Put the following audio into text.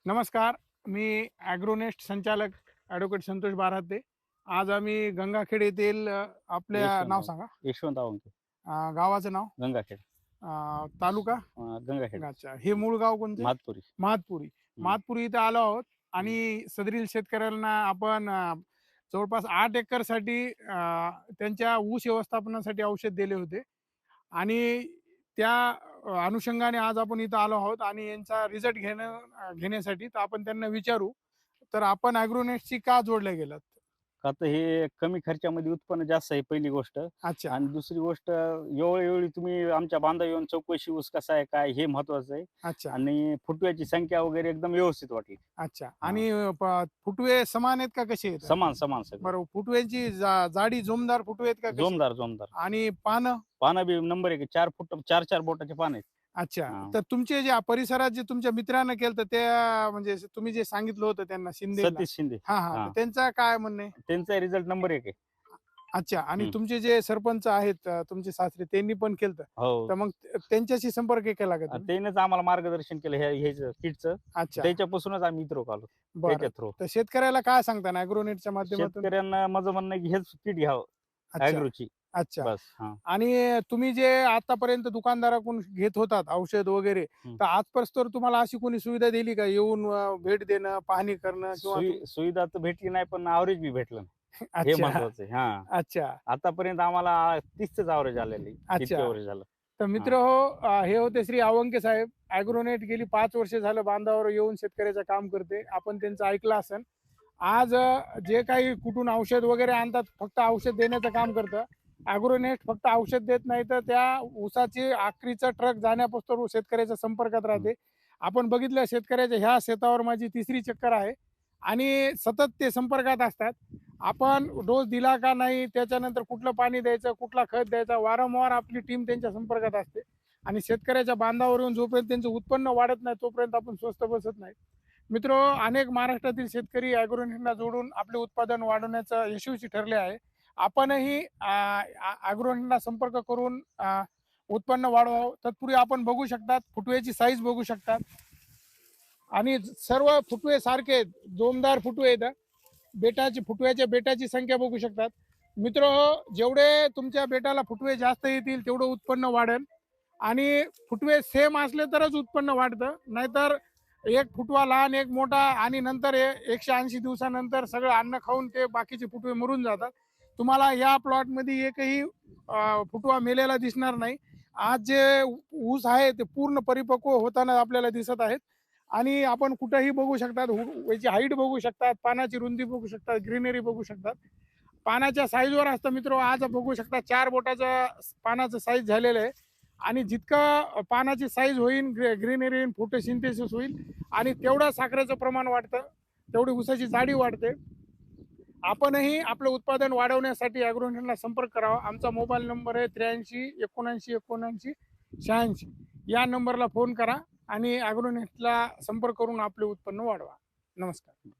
नमस्कार. मी ॲग्रोनेस्ट संचालक ॲडव्होकेट संतोष बाराते. आज आम्ही गंगाखेड येथील आपल्या नाव यशवंतराव सांगा. यशवंतराव अंके. गावाचं नाव, गंगाखेड. तालुका. गंगाखेड. अच्छा. हे मूळ गाव कोणते? मातपुरी. महातपुरी. हं, महातपुरी इथं आलो आहोत हं. आणि सदरील शेतकऱ्यांना आपण जवळपास 8 एकरसाठी त्यांच्या ऊस व्यवस्थापनासाठी औषध दिले होते आणि त्या अनुषंगाने आज आपण इथं आलो आहोत आणि यांचा रिझल्ट घेण्यासाठी तर आपण त्यांना विचारू. तर आपण ॲग्रोनेटशी का जोडल्या गेलात? का तर हे कमी खर्चामध्ये उत्पन्न जास्त आहे पहिली गोष्ट. अच्छा, आणि दुसरी गोष्ट वेळोवेळी तुम्ही आमच्या बांधावर येऊन चौकशी ऊस कसा आहे, काय हे महत्वाचं आहे. अच्छा, आणि फुटव्याची संख्या वगैरे एकदम व्यवस्थित वाटली. अच्छा. हां. आणि फुटवे समान आहेत का कसे आहेत? समान, समान सगळं. बरोबर. फुटव्यांची जाडी जोमदार फुटवे आहेत का कसे? जोमदार, जोमदार. आणि पानं? पानं बी नंबर 1 आहे. 4 फूट 4-4 बोटाचे पान आहेत. अच्छा. हां. तर तुमचे जे परिसरात जे तुमच्या मित्रानं केलं तर त्या म्हणजे तुम्ही जे सांगितलं होतं त्यांना शिंदेला. सतीश शिंदे. हां, हां. तर हां. त्यांचं काय म्हणणं आहे? त्यांचा रिझल्ट नंबर 1 आहे. अच्छा. आणि हं. तुमचे जे सरपंच आहेत तुमचे सासरे त्यांनी पण केलं हो. तर मग त्यांच्याशी संपर्क केला का तुम्ही? त्यानेच आम्हाला मार्गदर्शन केलं ह्याचं किटचं. अच्छा. त्याच्यापासूनच आम्ही इथं आलो. बरं. त्याच्या थ्रू. तर शेतकऱ्याला काय सांगता ना ॲग्रोनेटच्या माध्यमातून? शेतकऱ्यांना माझं म्हणणं आहे की हेच किट घ्यावं. अच्छा, ॲग्रोची. अच्छा. बस. हां. आणि तुम्ही जे आतापर्यंत दुकानदाराकडून घेत होतात औषध वगैरे, हं. तर आजपर्यंत तर तुम्हाला अशी कोणी सुविधा दिली का? येऊन भेट देणं, पाहणी करणं किंवा सुविधा तर भेटली नाही, पण ॲव्हरेज बी भेटलं नाही. हे अच्छा, महत्वाचं आहे. हां. अच्छा, आतापर्यंत आम्हाला 30च ॲव्हरेज आलेलं आहे. किटचं अच्छा. ॲव्हरेज झालं. तर हां. मित्रहो, हे होते श्री अवंके साहेब. ॲग्रोनेट गेली 5 वर्ष झालं बांधावर येऊन शेतकऱ्याचं काम करते. आपण त्यांचं ऐकलं असेल. आज जे काही कुठून औषध वगैरे आणतात, फक्त औषध देण्याचं काम करतं. ॲग्रोनेट फक्त औषध देत नाही, तर त्या ऊसाची आखरीचा ट्रक जाण्यापासून शेतकऱ्याच्या संपर्कात हं. राहते. आपण बघितलं शेतकऱ्याच्या ह्या शेतावर माझी तिसरी चक्कर आहे आणि सतत ते संपर्कात असतात. आपण डोस दिला का नाही, त्याच्यानंतर कुठलं पाणी द्यायचं, कुठला खत द्यायचा, वारंवार आपली टीम त्यांच्या संपर्कात असते आणि शेतकऱ्याच्या बांधावर येऊन जोपर्यंत त्यांचं उत्पन्न वाढत नाही, तोपर्यंत आपण स्वस्थ बसत नाही. मित्र, अनेक महाराष्ट्रातील शेतकरी ॲग्रोनेटला जोडून आपले उत्पादन वाढवण्याचं यशस्वी ठरले आहे. आपणही ॲग्रोनेटला संपर्क करून उत्पन्न वाढवावं. तत्पूर्वी आपण बघू शकतात, फुटव्याची साईज बघू शकतात आणि सर्व फुटवे सारखे आहेत, जोमदार फुटवे आहेत. फुटव्याच्या बेटाची संख्या बघू शकतात. मित्रहो, जेवढे तुमच्या बेटाला फुटवे जास्त येतील तेवढं उत्पन्न वाढेल आणि फुटवे सेम असले तरच उत्पन्न वाढतं. नाहीतर एक फुटवा लहान, एक मोठा आणि नंतर 180 दिवसानंतर सगळं अन्न खाऊन ते बाकीचे फुटवे मरून जातात. तुम्हाला या प्लॉटमध्ये एकही फुटवा मेलेला दिसणार नाही. आज जे ऊस आहे ते पूर्ण परिपक्व होताना आपल्याला दिसत आहेत आणि आपण कुठेही बघू शकतात, याची हाईट बघू शकतात, पानाची रुंदी बघू शकतात, ग्रीनरी बघू शकतात. पानाच्या साईजवर असतं मित्र. आज बघू शकता 4 बोटाचं पानाचं साईज झालेलं आहे आणि जितकं पानाची साईज होईल, ग्रीनरी होईल, फोटोसिंथेसिस होईल आणि तेवढं साखरेचं प्रमाण वाढतं, तेवढी ऊसाची जाडी वाढते. आपणही आपलं उत्पादन वाढवण्यासाठी ॲग्रोनेटला संपर्क करावा. आमचा मोबाईल नंबर आहे 83 79 79 86. या नंबरला फोन करा आणि ॲग्रोनेटला संपर्क करून आपले उत्पन्न वाढवा. नमस्कार.